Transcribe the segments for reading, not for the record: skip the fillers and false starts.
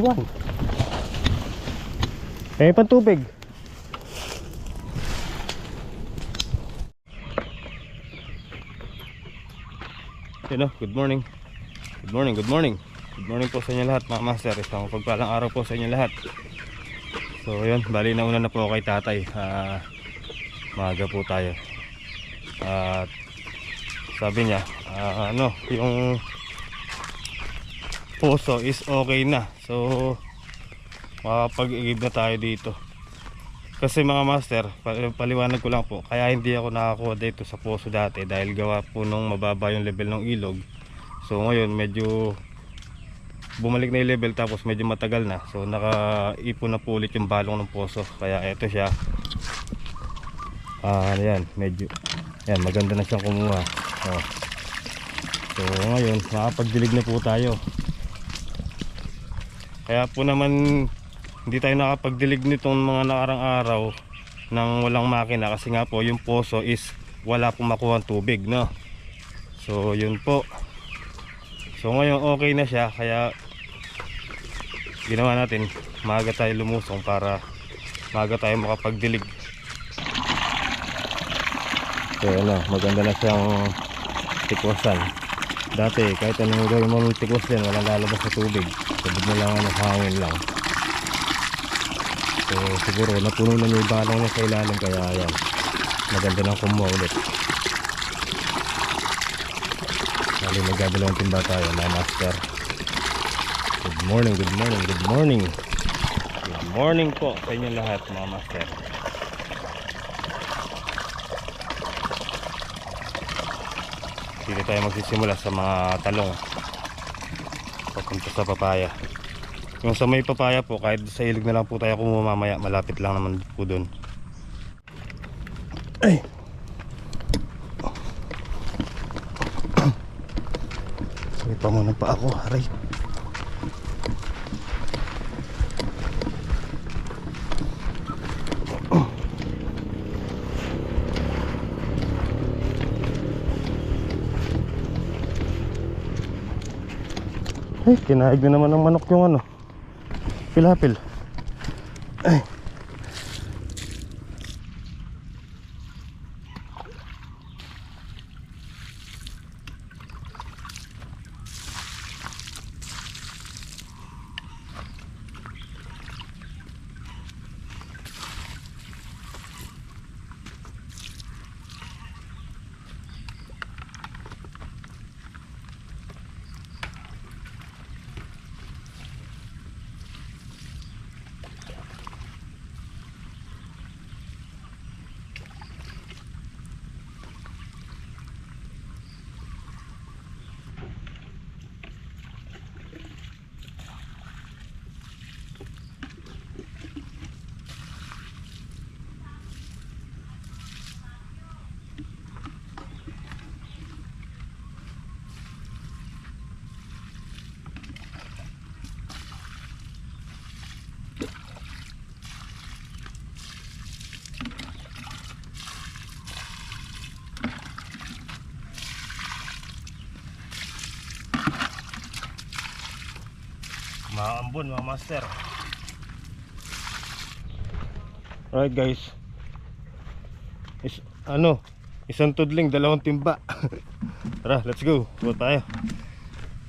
One. Eh, pantubig. Yun o, good morning. Good morning, good morning. Good morning po sa inyo lahat mga master. Isang pagpalang araw po sa inyo lahat. So yun, bali nauna na po ako kay tatay. Maaga po tayo. At sabi niya, yung poso is okay na. So makapag-igib na tayo dito. Kasi mga master, paliwanag ko lang po, kaya hindi ako nakakuha dito sa poso dati dahil gawa po nung mababa yung level ng ilog. So ngayon medyo bumalik na yung level, tapos medyo matagal na. So nakaipon na po ulit yung balong ng poso. Kaya eto siya. Yan, medyo yan, maganda na siyang kumuha. So ngayon makapagdilig na po tayo. Kaya po naman hindi tayo nakapagdilig nitong mga nakarang araw nang walang makina, kasi nga po yung poso is wala pong makuha tubig, no? So yun po. So ngayon okay na siya, kaya ginawa natin maaga tayo lumusong para maaga tayo makapagdilig. So maganda na siyang tikwasan. Dati kahit anong gawin mo ng tikwas yan, walang lalabas sa tubig. Tubig na lang, hangin lang. So siguro napuno na yung balong niya sa ilalim, kaya yan, maganda nang kumuha ulit. Bali magdadalawang timba tayo mga master. Good morning, good morning, good morning. Good morning po sa inyo lahat mga master. Dito tayo magsisimula sa mga talong papunta sa papaya. Yung sa may papaya po, kahit sa ilog na lang po tayo kumuha mamaya, malapit lang naman po dun. Ay! Sabi pa muna pa ako, aray. Ay, kinaig na naman ng manok yung pilapil. Ay. Maambon mga master. Alright guys, isang tudling, dalawang timba. Tara, let's go. Buka tayo.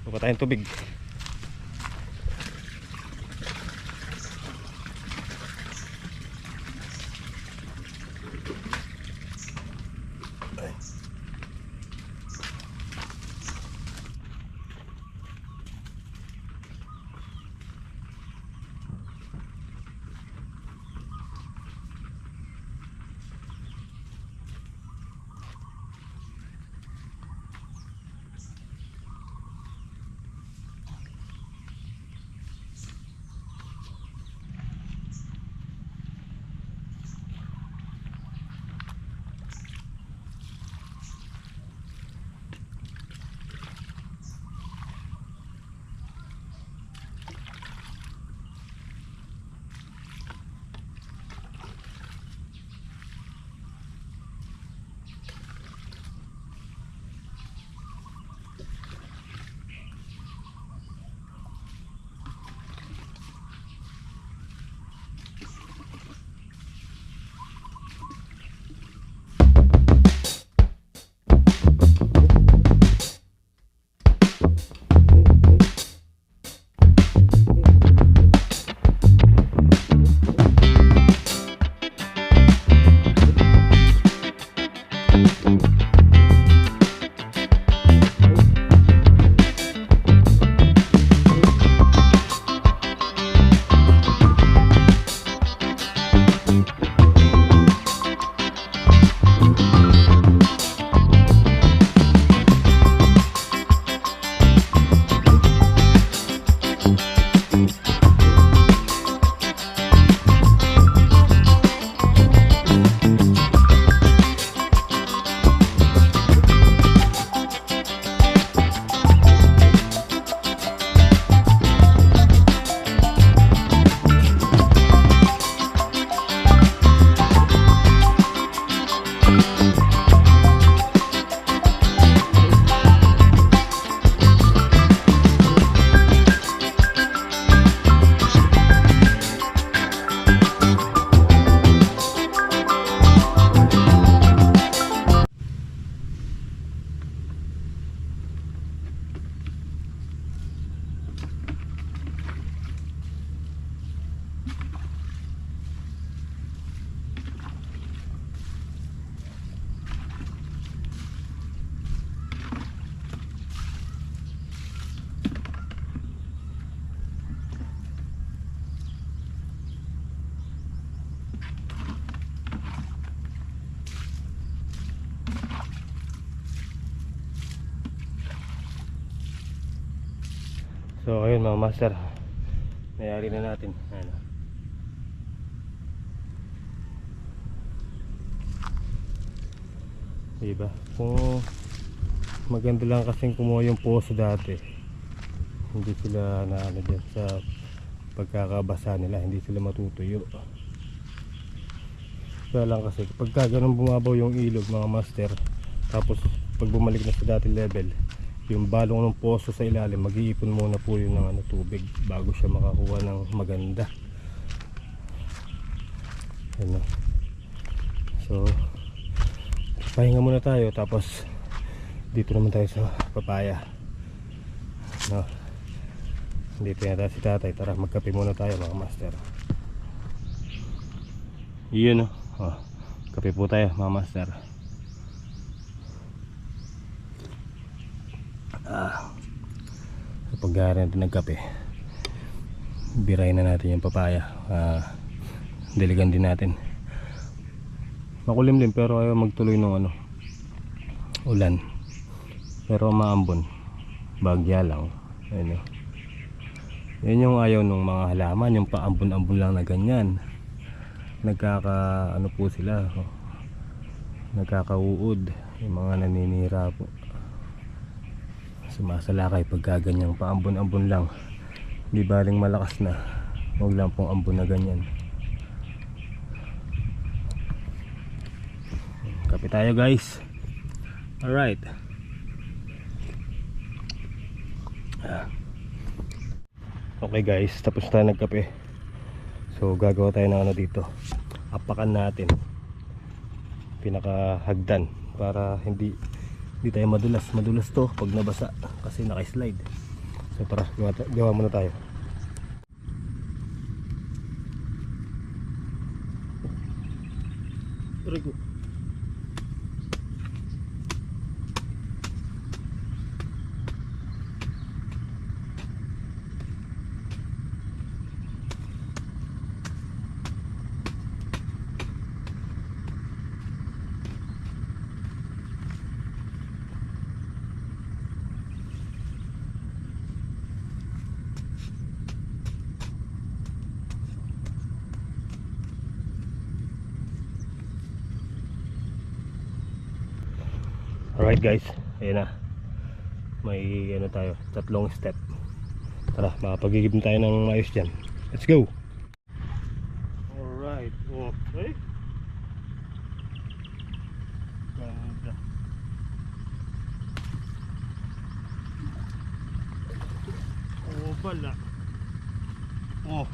Buka tayong tubig. So ayun mga master, nayari na natin. Ano. Diba? Kung maganda lang kasing kumuha yung poso dati, hindi sila na ano dyan sa pagkakabasa nila, hindi sila matutuyo. Kaya lang kasi pagka ganun bumabaw yung ilog mga master, tapos pag bumalik na sa dati level, yung balong ng poso sa ilalim, mag-iipon muna po yun ng tubig bago siya makakuha ng maganda. Ano. So pahinga muna tayo, tapos dito naman tayo sa papaya. No. Dito na tayo si tatay. Tara, magkape muna tayo mga master. Yun o. Oh, kape po tayo mga master. Kapag natin nagkape, birayin na natin yung papaya. Diligan din natin. Makulimlim pero ayaw magtuloy ng ulan, pero maambon, bagya lang. Ayun, yan yung ayaw ng mga halaman, yung paambon-ambon lang na ganyan. Nagkaka po sila, nagkakauod, yung mga naninira po, sumasalakay pagka ganyang paambon-ambon lang. Di baling malakas na, huwag lang pong ambon na ganyan. Kape tayo guys. Alright. Okay guys, tapos tayo nagkape. So gagawa tayo ng dito. Apakan natin pinakahagdan para hindi tayo madulas to pag nabasa kasi naka-slide. So tara, gawa muna tayo. Rigo. Alright guys, ayan na. May tayo, tatlong step. Tara, makapagigib tayo ng maayos dyan. Let's go! Alright, okay. Ganda. Oh, bala. Oh.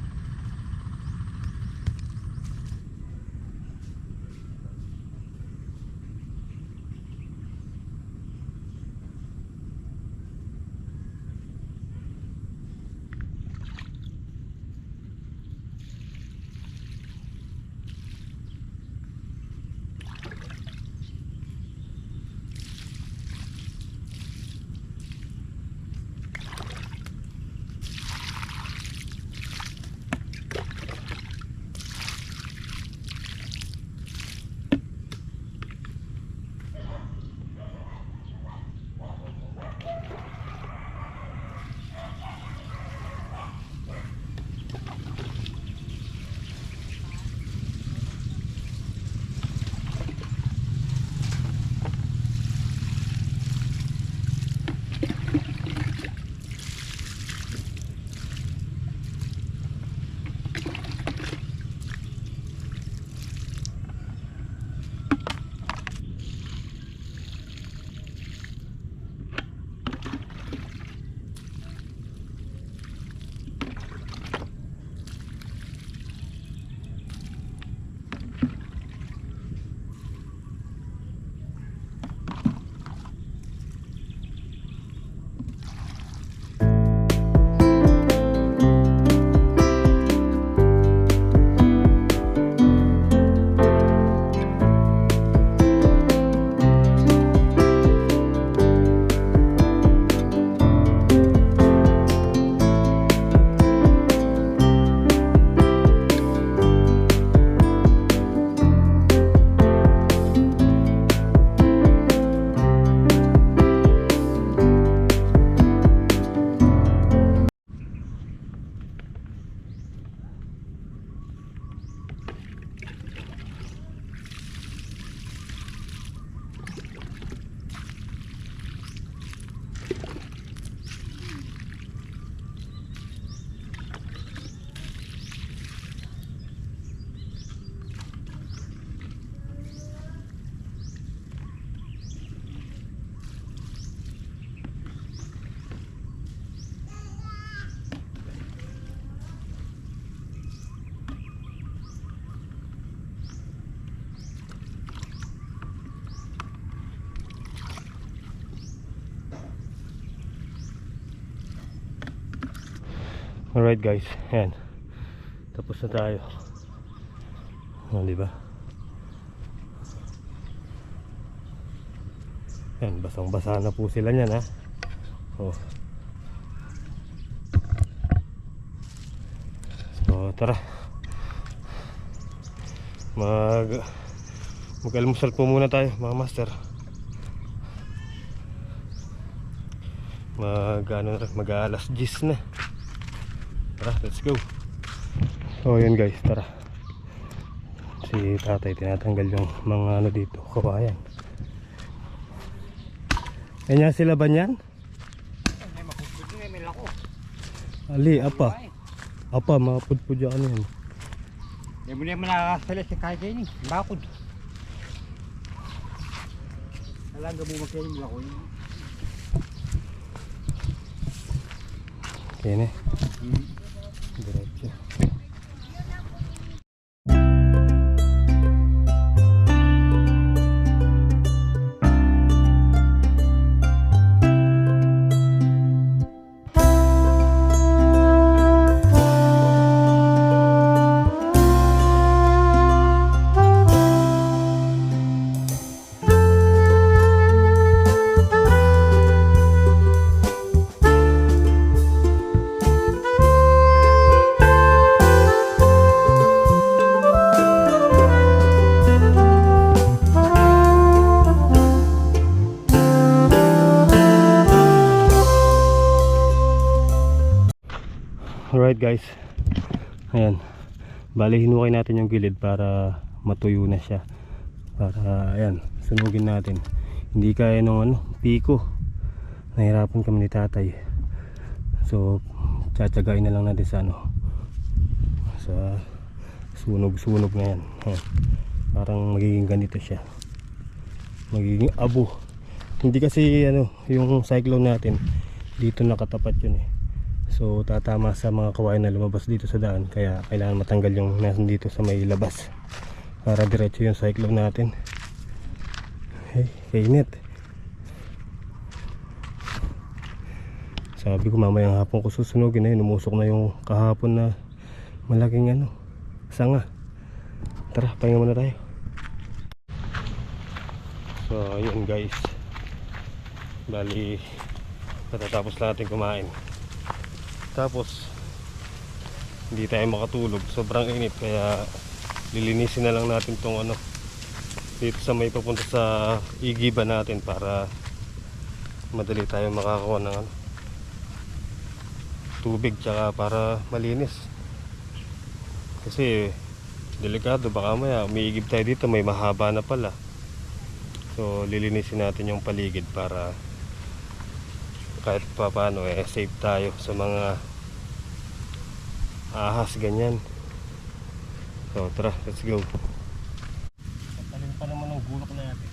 Alright guys, ayan. Tapos na tayo. Diba? Ayan, basang basa na po sila niyan ha. Oh. So tara, mag-almusal po muna tayo mga master. Mag-alas 10 na. Tara, let's go. So yun guys, tara. Si tatay tinatanggal yung mga ano dito, kawayan. Kanya sila ba niyan? Ali, apa? Apa, mapudpud yan ano yan. Hindi mo naman nakakasalit si kaya kayo ni bakod. Talaga mo magkain mo ako yun. Kaya na. Diretso. Alright guys, ayan, bali hinukay natin yung gilid para matuyo na siya, para ayan, sunugin natin. Hindi kaya nung ano, piko, nahirapan kami ni tatay, so tsatsagain na lang natin sa ano, sa sunog na yan. Ayan, parang magiging ganito siya, magiging abo. Hindi kasi ano, yung cyclone natin dito nakatapat yun eh. So tatama sa mga kawain na lumabas dito sa daan, kaya kailangan matanggal yung nasa dito sa may labas para diretso yung cyclone natin. Hey, kainit. Sabi ko mamayang hapon ko susunugin na yun, umusok na yung kahapon na malaking ano, sanga. Tara, pahinga muna tayo. So yun guys, bali patatapos lang natin kumain. Tapos hindi tayo makatulog, sobrang init, kaya lilinisin na lang natin tong ano dito sa may papunta sa igiban natin para madali tayo makakakuha ng ano, tubig, tsaka para malinis. Kasi delikado, baka maya umiigib tayo dito, may mahaba na pala. So lilinisin natin yung paligid para kahit pa paano safe tayo sa mga ahas ganyan. So tara, let's go. Tatalin pa naman ng gulok natin.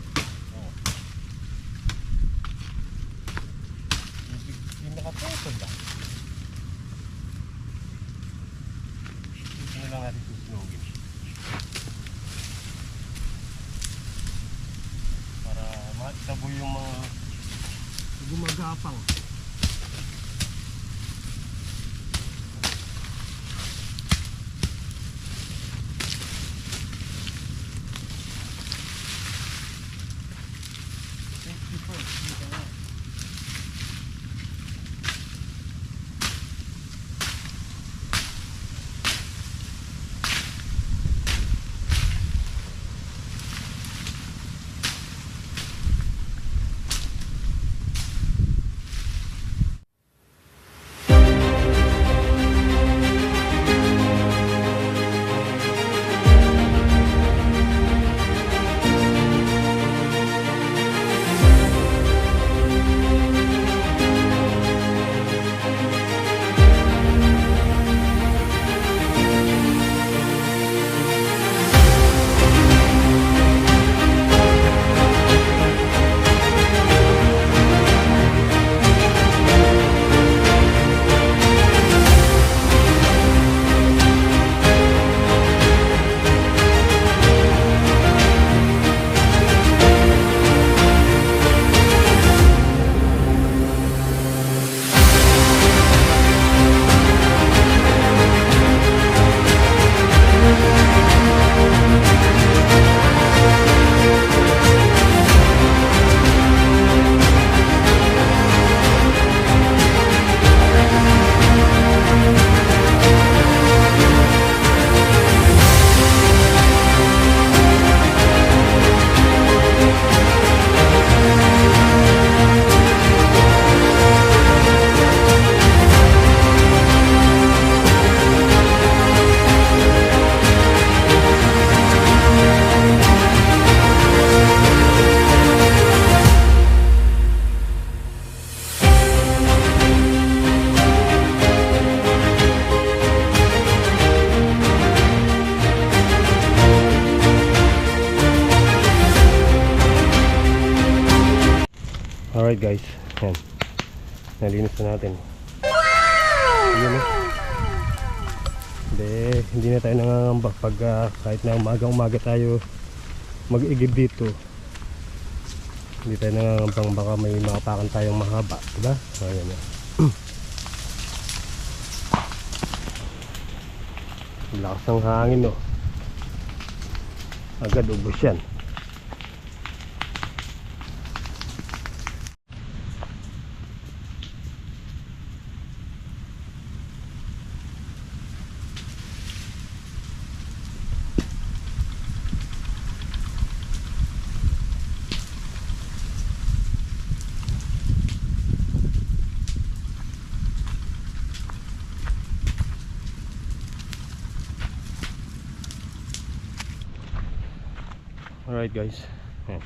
Hindi nakapotod ba? Hindi na lang natin susunogin para matabo yung mga gumagapang. Alright guys, yan, nalinis na natin. Yun eh. Hindi na tayo nangangamba pag kahit na umaga tayo mag-igib dito, hindi tayo nangangambang baka may makapakan tayong mahaba, diba? So ayan na. Lakas ng hangin, no? Agad ubos yan. Alright guys, ayan,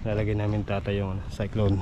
lalagay namin tata yung cyclone.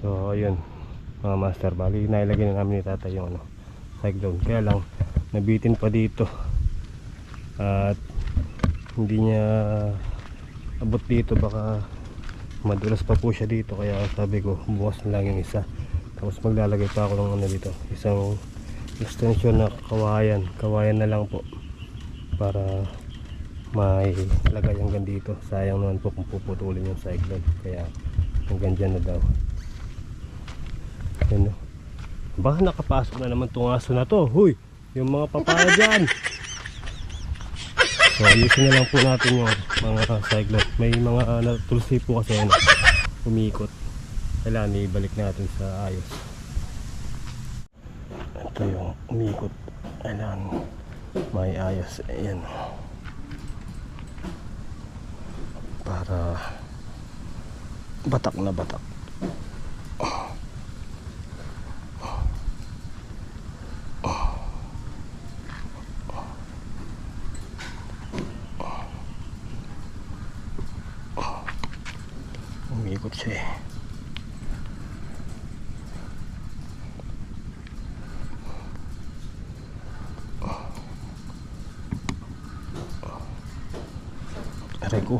So ayun mga master, bali nailagay na namin ni tatay yung cyclone, kaya lang nabitin pa dito at hindi niya abot dito, baka madulas pa po siya dito, kaya sabi ko bukas na lang yung isa, tapos maglalagay pa ako ng dito, isang extension na kawayan na lang po para may lagay hanggang dito. Sayang naman po kung puputulin yung cyclone, kaya Hanggang dyan na daw. Yan, no? Baka nakapasok na naman itong aso na to. Huy! Yung mga papaya dyan. So ayusin na lang po natin yung mga cyclone. May mga tulsi po kasi ano, umikot. Kailangan ibalik natin sa ayos. Ito yung umikot. Kailangan may ayos. Ayan. Para batak na batak. Umikot siya eh. Aray ko.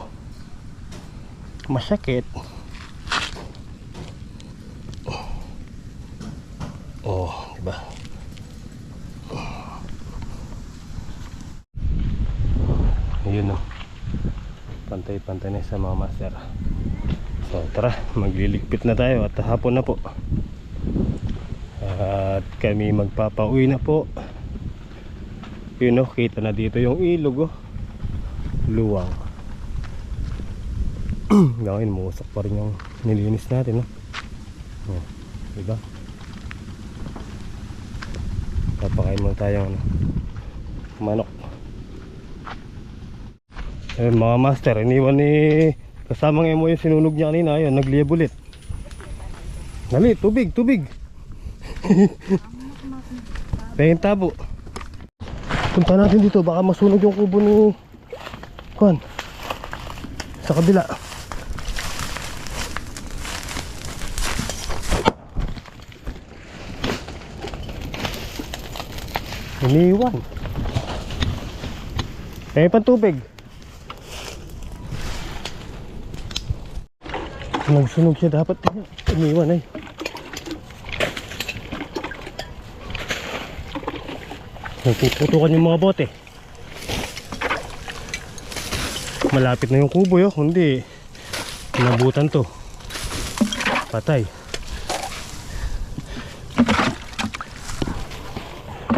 Masakit. Oh, diba? Ayun o. Pantay-pantay na sa mga master. So tara, magliligpit na tayo at hapon na po. At kami magpapauwi na po. Yun o, kita na dito yung ilog o. Luwang. Gawin, muusak pa rin yung nilinis natin, no? Oh, diba? Papakain muna tayo ano, manok. Ayun mga master, iniwan ni kasamang emo yung sinunog niya kanina. Ayun, nagliyab ulit. Dali, tubig, tubig. Pahing tabo. Punta natin dito, baka masunog yung kubo ni Kwan sa kabila. Iniwan. Pahing pang tubig. Nagsunog siya, dapat iniwan eh. Nagpuputukan yung mga bote. Malapit na yung kubo yo, kundi nabutan to. Patay.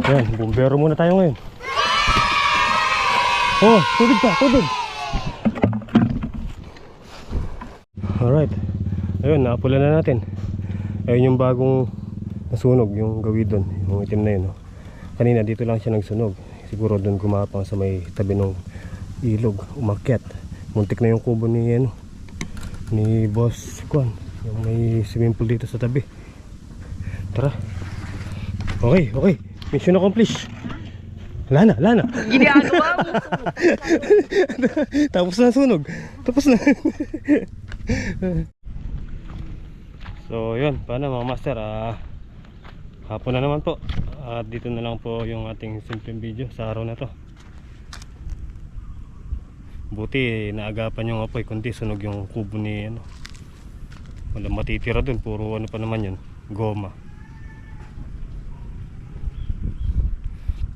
Ayan, bumbero muna tayo ngayon. Oh, tubig pa, tubig. Alright. Ayun, naapula na natin. Ayun yung bagong nasunog, yung gawidon, yung itim na yun. No? Kanina dito lang siya nagsunog. Siguro doon gumapang sa may tabi ng ilog, umakyat. Muntik na yung kubo ni ano, ni Boss Kwan. Yung may swimming pool dito sa tabi. Tara. Okay, okay. Mission accomplished. Lana, lana. Ginagawa mo. Tapos na sunog. Tapos na. So yun, paano mga master, hapon na naman po. At dito na lang po yung ating simpleng video sa araw na to. Buti naagapan yung apoy, kundi sunog yung kubo ni ano. Walang matitira dun, puro ano pa naman yun, goma.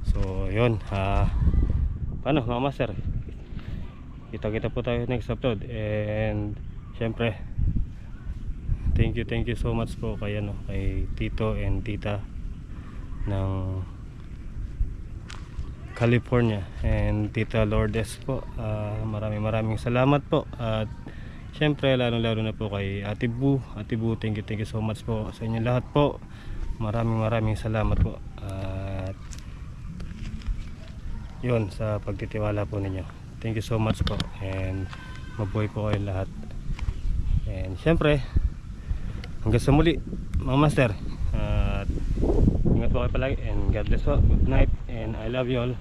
So yun, paano mga master, kita-kita po tayo next upload. And syempre thank you so much po kay ano, kay Tito and Tita ng California and Tita Lourdes po. Maraming salamat po. At syempre lalo na po kay Ate Bu. Ate Bu, thank you so much po sa inyo lahat po. Maraming salamat po. At yun, sa pagtitiwala po ninyo, thank you so much po. And mabuhay po kayo lahat. And syempre hanggang sa muli mga master. At ingat po kayo palagi and God bless po. Good night and I love you all.